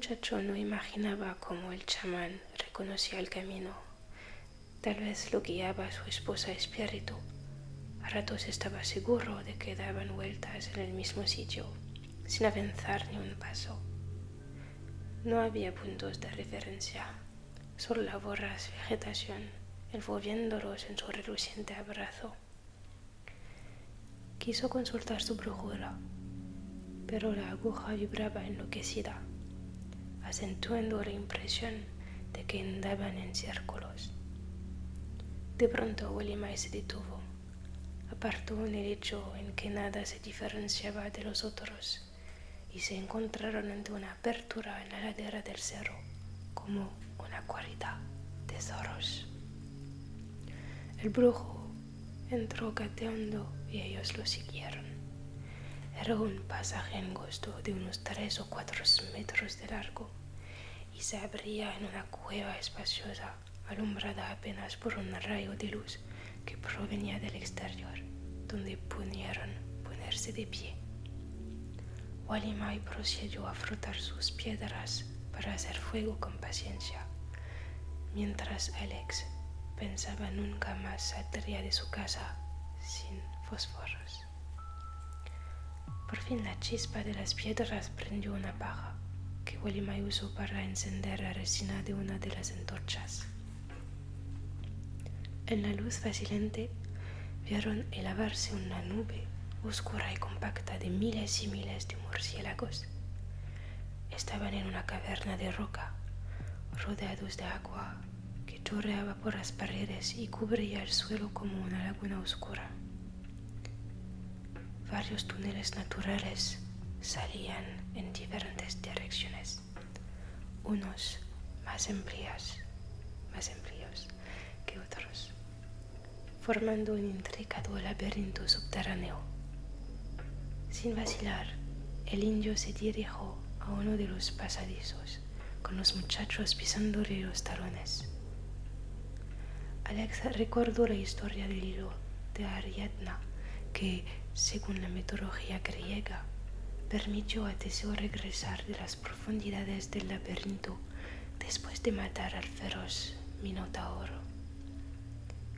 muchacho no imaginaba cómo el chamán reconocía el camino. Tal vez lo guiaba su esposa espíritu. A ratos estaba seguro de que daban vueltas en el mismo sitio, sin avanzar ni un paso. No había puntos de referencia, solo la voraz vegetación, envolviéndolos en su reluciente abrazo. Quiso consultar su brújula, pero la aguja vibraba enloquecida, acentuando la impresión de que andaban en círculos. De pronto Willie se detuvo, apartó un hecho en que nada se diferenciaba de los otros, y se encontraron ante una apertura en la ladera del cerro, como una guarida de zorros. El brujo entró gateando y ellos lo siguieron. Era un pasaje angosto de unos 3 o 4 metros de largo y se abría en una cueva espaciosa, alumbrada apenas por un rayo de luz que provenía del exterior, donde pudieron ponerse de pie. Walimai procedió a frotar sus piedras para hacer fuego con paciencia, mientras Alex pensaba nunca más saldría de su casa sin fósforos. Por fin la chispa de las piedras prendió una paja que Walimai usó para encender la resina de una de las antorchas. En la luz vacilante vieron elevarse una nube oscura y compacta de miles y miles de murciélagos. Estaban en una caverna de roca, rodeados de agua que chorreaba por las paredes y cubría el suelo como una laguna oscura. Varios túneles naturales salían en diferentes direcciones, unos más amplios que otros, formando un intricado laberinto subterráneo. Sin vacilar, el indio se dirigió a uno de los pasadizos, con los muchachos pisándole los talones. Alex recordó la historia del hilo de Ariadna, que, según la mitología griega, permitió a Teseo regresar de las profundidades del laberinto después de matar al feroz Minotauro.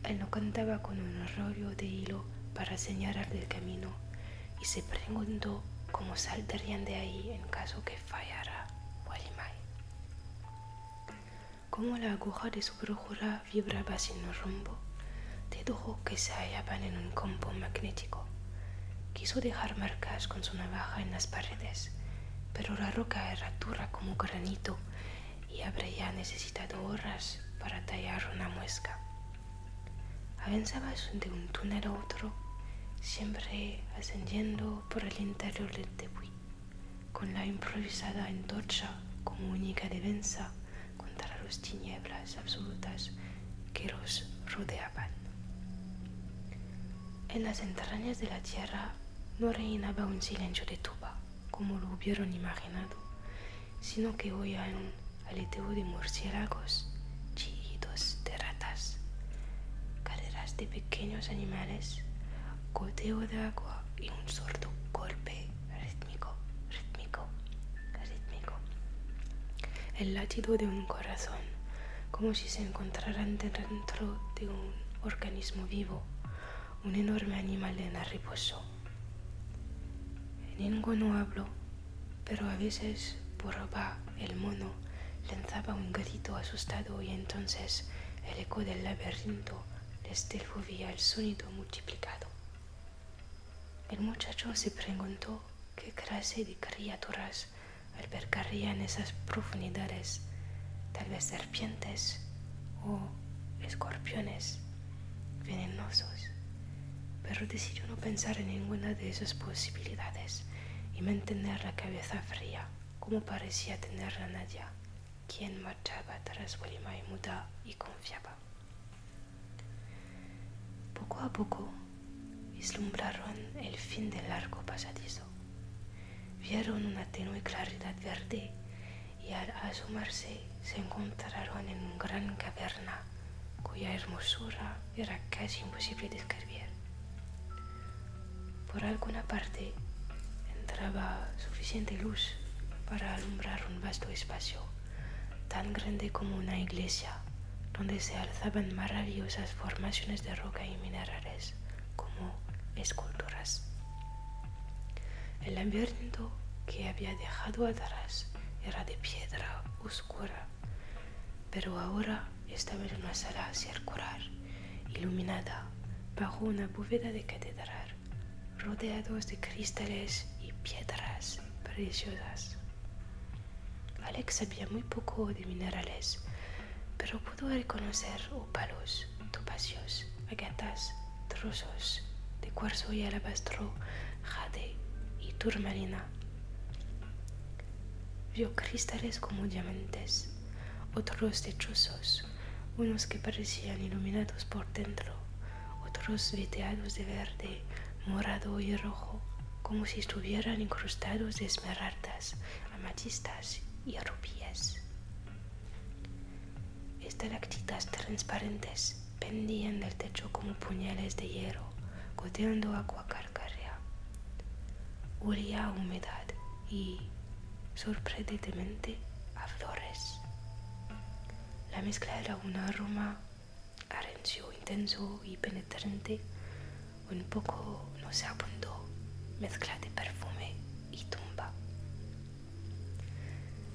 Él no contaba con un rollo de hilo para señalar el camino y se preguntó cómo saldrían de ahí en caso que fallara Walimai. Como la aguja de su brújula vibraba sin rumbo, dedujo que se hallaban en un campo magnético. Quiso dejar marcas con su navaja en las paredes, pero la roca era dura como granito y habría necesitado horas para tallar una muesca. Avanzaba de un túnel a otro, siempre ascendiendo por el interior del tepuy, con la improvisada antorcha como única defensa contra las tinieblas absolutas que los rodeaban. En las entrañas de la tierra no reinaba un silencio de tuba, como lo hubieran imaginado, sino que oían aleteo de murciélagos, chillidos de ratas, carreras de pequeños animales, goteo de agua y un sordo golpe rítmico, el latido de un corazón, como si se encontraran dentro de un organismo vivo, un enorme animal en reposo. Ninguno habló, pero a veces Boroba, el mono, lanzaba un grito asustado y entonces el eco del laberinto les devolvía el sonido multiplicado. El muchacho se preguntó qué clase de criaturas albergarían esas profundidades, tal vez serpientes o escorpiones venenosos, pero decidió no pensar en ninguna de esas posibilidades y mantener la cabeza fría, como parecía tenerla Nadia, quien marchaba tras Walimai muda y confiaba. Poco a poco vislumbraron el fin del largo pasadizo. Vieron una tenue claridad verde y al asomarse se encontraron en una gran caverna cuya hermosura era casi imposible describir. Por alguna parte entraba suficiente luz para alumbrar un vasto espacio, tan grande como una iglesia, donde se alzaban maravillosas formaciones de roca y minerales, como esculturas. El laberinto que había dejado atrás era de piedra oscura, pero ahora estaba en una sala circular, iluminada bajo una bóveda de catedral, rodeados de cristales y piedras preciosas. Alex sabía muy poco de minerales, pero pudo reconocer ópalos, topacios, agatas, trozos de cuarzo y alabastro, jade y turmalina. Vio cristales como diamantes, otros lechosos, unos que parecían iluminados por dentro, otros veteados de verde, morado y rojo, como si estuvieran incrustados de esmeraldas, amatistas y rubíes. Estalactitas transparentes pendían del techo como puñales de hierro, goteando agua calcárea. Olía a humedad y, sorprendentemente, a flores. La mezcla era un aroma rancio, intenso y penetrante, un poco nauseabundo, mezcla de perfume y tumba.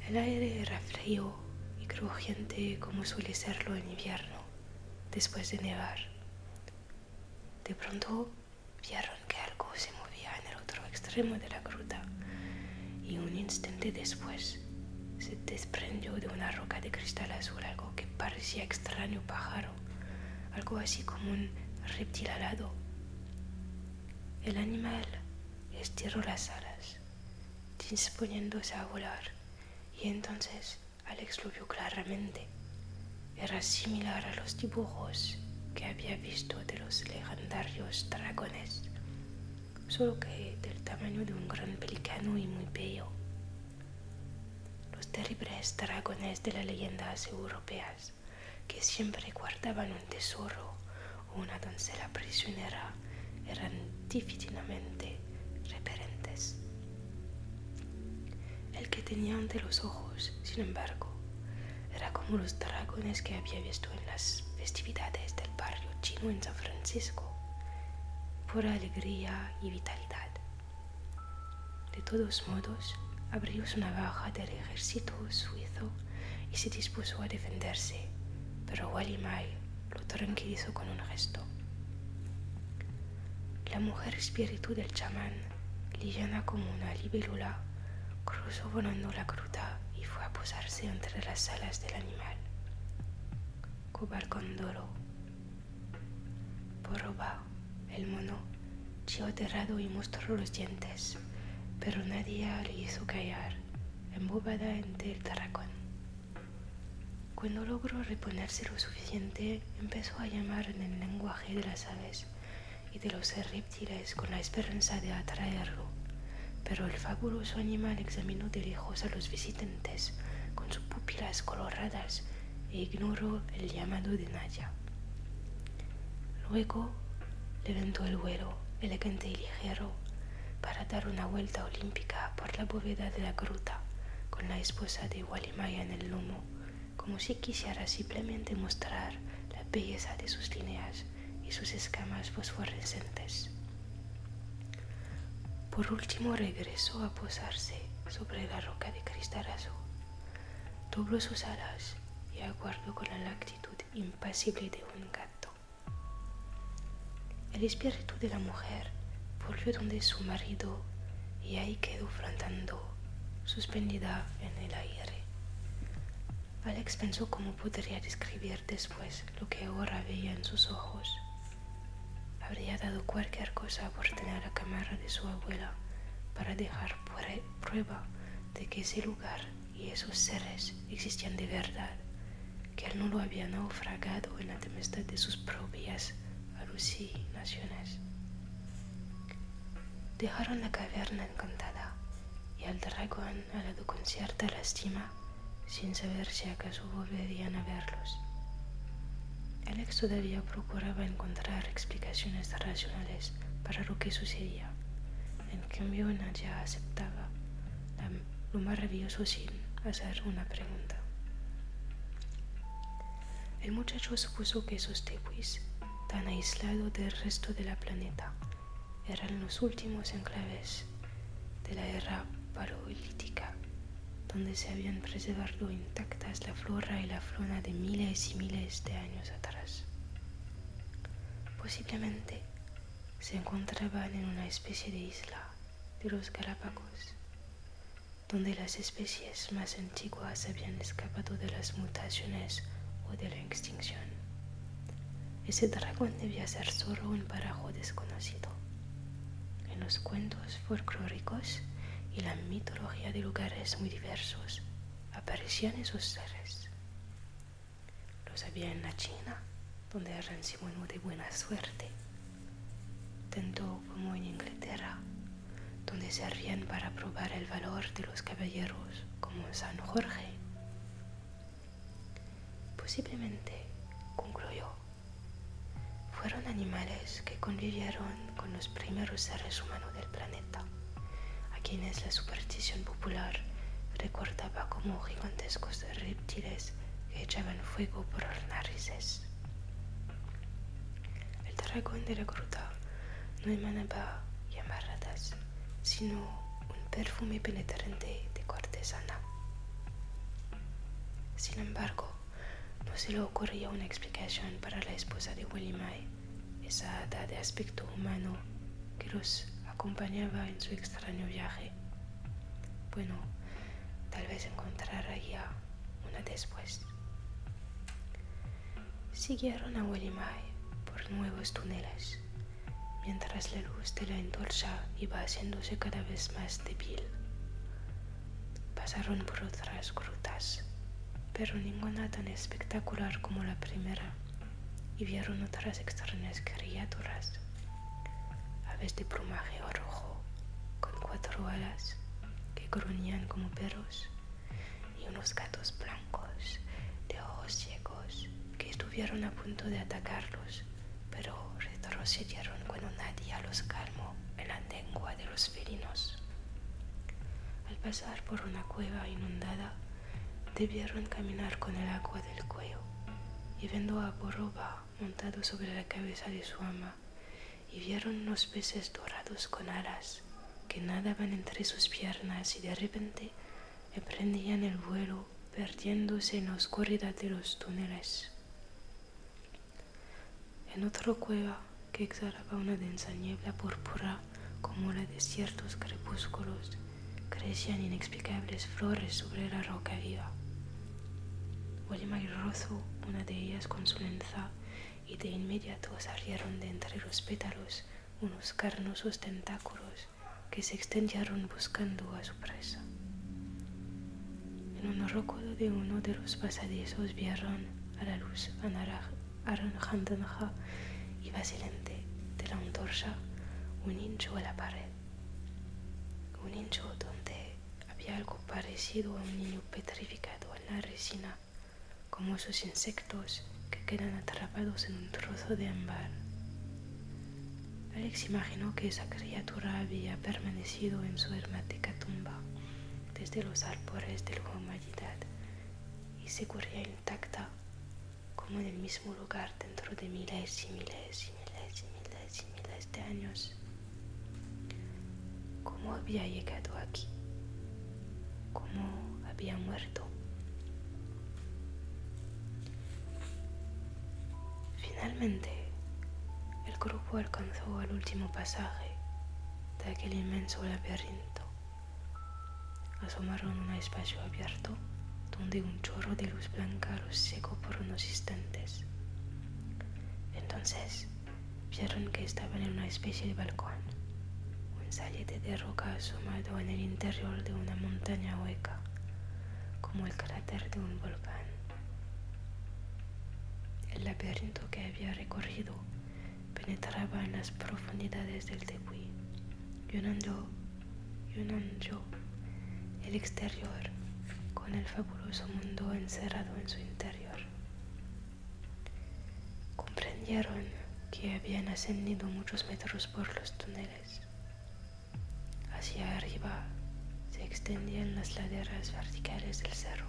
El aire era frío y crujiente como suele serlo en invierno, después de nevar. De pronto vieron que algo se movía en el otro extremo de la gruta y un instante después se desprendió de una roca de cristal azul algo que parecía extraño pájaro, algo así como un reptil alado. El animal estiró las alas, disponiéndose a volar, y entonces Alex lo vio claramente. Era similar a los dibujos que había visto de los legendarios dragones, solo que del tamaño de un gran pelicano y muy bello. Los terribles dragones de las leyendas europeas, que siempre guardaban un tesoro o una doncella prisionera, eran difícilmente reverentes. El que tenía ante los ojos, sin embargo, era como los dragones que había visto en las festividades del barrio chino en San Francisco, pura alegría y vitalidad. De todos modos, abrió su navaja del ejército suizo y se dispuso a defenderse, pero Wali Mai lo tranquilizó con un gesto. La mujer espíritu del chamán, liviana como una libélula, cruzó volando la gruta y fue a posarse entre las alas del animal. Cobalcondoro. Boroba, el mono, chilló aterrado y mostró los dientes, pero nadie le hizo callar, embobada ante el dragón. Cuando logró reponerse lo suficiente, empezó a llamar en el lenguaje de las aves y de los reptiles con la esperanza de atraerlo, pero el fabuloso animal examinó de lejos a los visitantes con sus pupilas coloradas e ignoró el llamado de Nadia. Luego levantó el vuelo, elegante y ligero, para dar una vuelta olímpica por la bóveda de la gruta, con la esposa de Wali Mai en el lomo, como si quisiera simplemente mostrar la belleza de sus líneas y sus escamas fosforescentes. Por último regresó a posarse sobre la roca de cristal azul, dobló sus alas y aguardó con la actitud impasible de un gato. El espíritu de la mujer volvió donde su marido y ahí quedó flotando, suspendida en el aire. Alex pensó cómo podría describir después lo que ahora veía en sus ojos. Habría dado cualquier cosa por tener la cámara de su abuela para dejar prueba de que ese lugar y esos seres existían de verdad, que él no lo había naufragado en la tempestad de sus propias alucinaciones. Dejaron la caverna encantada y al dragón alado con cierta lástima, sin saber si acaso volverían a verlos. Alex todavía procuraba encontrar explicaciones racionales para lo que sucedía. En cambio, Nadia aceptaba la lo maravilloso sin hacer una pregunta. El muchacho supuso que esos tepuis, tan aislados del resto del planeta, eran los últimos enclaves de la era paleolítica, donde se habían preservado intactas la flora y la fauna de miles y miles de años atrás. Posiblemente se encontraban en una especie de isla de los Galápagos, donde las especies más antiguas habían escapado de las mutaciones o de la extinción. Ese dragón debía ser solo un parajo desconocido. En los cuentos folclóricos y la mitología de lugares muy diversos aparecían esos seres. Los había en la China, donde eran sinónimo de buena suerte, tanto como en Inglaterra, donde servían para probar el valor de los caballeros, como San Jorge. Posiblemente, concluyó, fueron animales que convivieron con los primeros seres humanos del planeta, a quienes la superstición popular recordaba como gigantescos reptiles que echaban fuego por las narices. El dragón de la gruta no emanaba llamaradas, sino un perfume penetrante de cortesana. Sin embargo, no se le ocurría una explicación para la esposa de Welimai, esa hada de aspecto humano que los acompañaba en su extraño viaje. Bueno, tal vez encontraría una después. Siguieron a Welimai por nuevos túneles, mientras la luz de la antorcha iba haciéndose cada vez más débil. Pasaron por otras grutas, pero ninguna tan espectacular como la primera, y vieron otras extrañas criaturas, aves de plumaje rojo, con 4 alas, que gruñían como perros, y unos gatos blancos, de ojos ciegos, que estuvieron a punto de atacarlos, pero retrocedieron cuando nadie los calmó en la lengua de los felinos. Al pasar por una cueva inundada, debieron caminar con el agua del cuello, y viendo a Boroba montado sobre la cabeza de su ama, y vieron unos peces dorados con alas que nadaban entre sus piernas y de repente emprendían el vuelo, perdiéndose en la oscuridad de los túneles. En otra cueva que exhalaba una densa niebla púrpura como la de ciertos crepúsculos, crecían inexplicables flores sobre la roca viva. Welimai rozó una de ellas con su lanza y de inmediato salieron de entre los pétalos unos carnosos tentáculos que se extendieron buscando a su presa. En un recodo de uno de los pasadizos vieron a la luz anaranjada y vacilante de la antorcha un nicho a la pared. Un nicho donde había algo parecido a un niño petrificado en la resina, como esos insectos que quedan atrapados en un trozo de ámbar. Alex imaginó que esa criatura había permanecido en su hermética tumba desde los albores de la humanidad y seguiría intacta como en el mismo lugar dentro de miles y miles y miles y miles y miles de años. ¿Cómo había llegado aquí? ¿Cómo había muerto? Finalmente, el grupo alcanzó el último pasaje de aquel inmenso laberinto. Asomaron a un espacio abierto donde un chorro de luz blanca los cegó por unos instantes. Entonces vieron que estaban en una especie de balcón, un saliente de roca asomado en el interior de una montaña hueca, como el cráter de un volcán. El laberinto que había recorrido penetraba en las profundidades del tepuy, llenando el exterior con el fabuloso mundo encerrado en su interior. Comprendieron que habían ascendido muchos metros por los túneles. Hacia arriba se extendía extendía en las laderas verticales del cerro,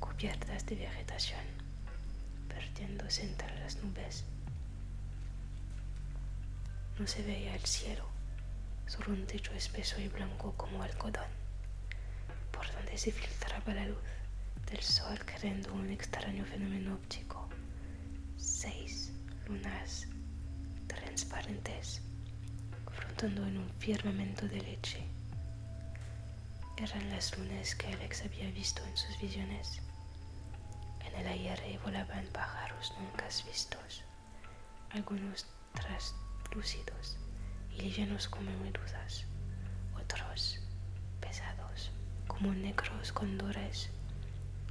cubiertas de vegetación, perdiéndose entre las nubes. No se veía el cielo, solo un techo espeso y blanco como algodón, por donde se filtraba la luz del sol creando un extraño fenómeno óptico. 6 lunas transparentes flotando en un firmamento de leche. Eran las lunas que Alex había visto en sus visiones. En el aire volaban pájaros nunca vistos, algunos translúcidos y livianos como medusas, otros pesados como negros cóndores,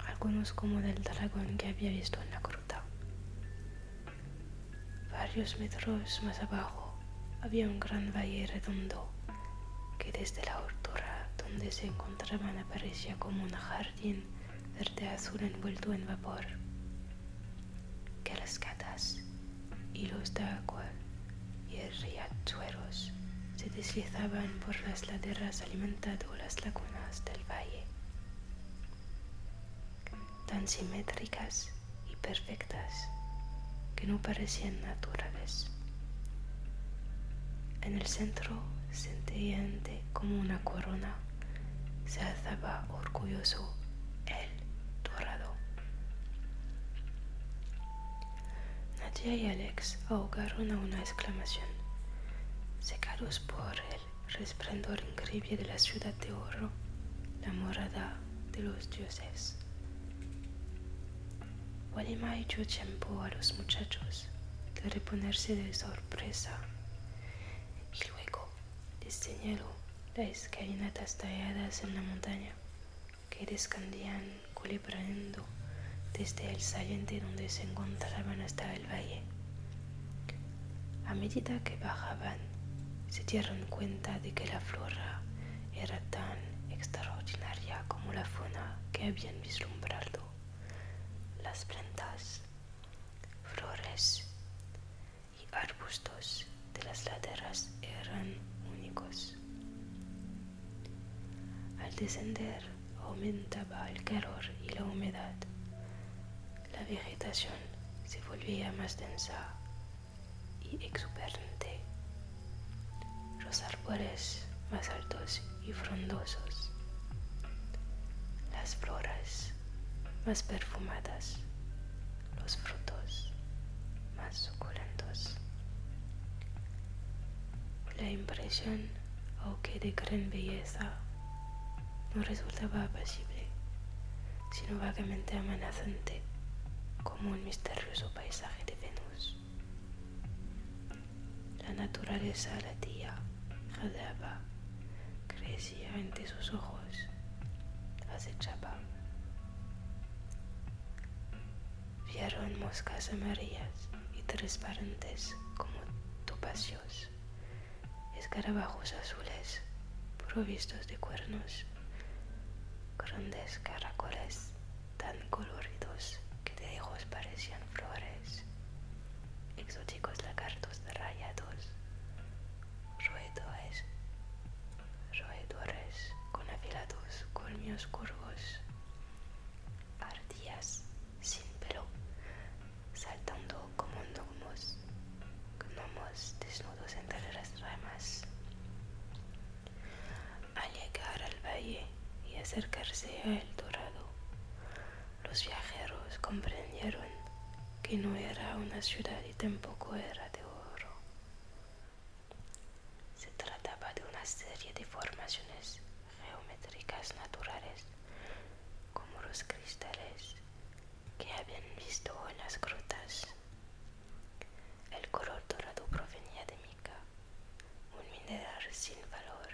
algunos como del dragón que había visto en la gruta. Varios metros más abajo había un gran valle redondo que desde la altura donde se encontraban aparecía como un jardín verde azul envuelto en vapor. Cascadas, hilos de agua y riachuelos se deslizaban por las laderas alimentando las lagunas del valle, tan simétricas y perfectas que no parecían naturales. En el centro, centelleante como una corona, se alzaba orgulloso el dorado. Nadia y Alex ahogaron a una exclamación, cegados por el resplandor increíble de la ciudad de oro, la morada de los dioses. Walima echó tiempo a los muchachos de reponerse de sorpresa y luego les señaló las escalinatas talladas en la montaña que descendían culebrando desde el saliente donde se encontraban hasta el valle. A medida que bajaban, se dieron cuenta de que la flora era tan extraordinaria como la fauna que habían vislumbrado. Las plantas, flores y arbustos de las laderas eran únicos. Al descender aumentaba el calor y la humedad. La vegetación se volvía más densa y exuberante. Los árboles más altos y frondosos. Las flores más perfumadas. Los frutos más suculentos. La impresión, aunque de gran belleza, no resultaba apacible, sino vagamente amenazante, como un misterioso paisaje de Venus. La naturaleza latía, jadeaba, crecía ante sus ojos, acechaba. Vieron moscas amarillas y transparentes como topacios, escarabajos azules provistos de cuernos, grandes caracoles tan coloridos que de lejos parecían flores, exóticos lagartos rayados, roedores con afilados colmillos curvos, ardillas sin pelo saltando como gnomos desnudos entre las ramas. Al llegar al valle y acercarse a El Dorado, los viajeros comprendieron que no era una ciudad y tampoco era de oro. Se trataba de una serie de formaciones geométricas naturales, como los cristales que habían visto en las grutas. El color dorado provenía de mica, un mineral sin valor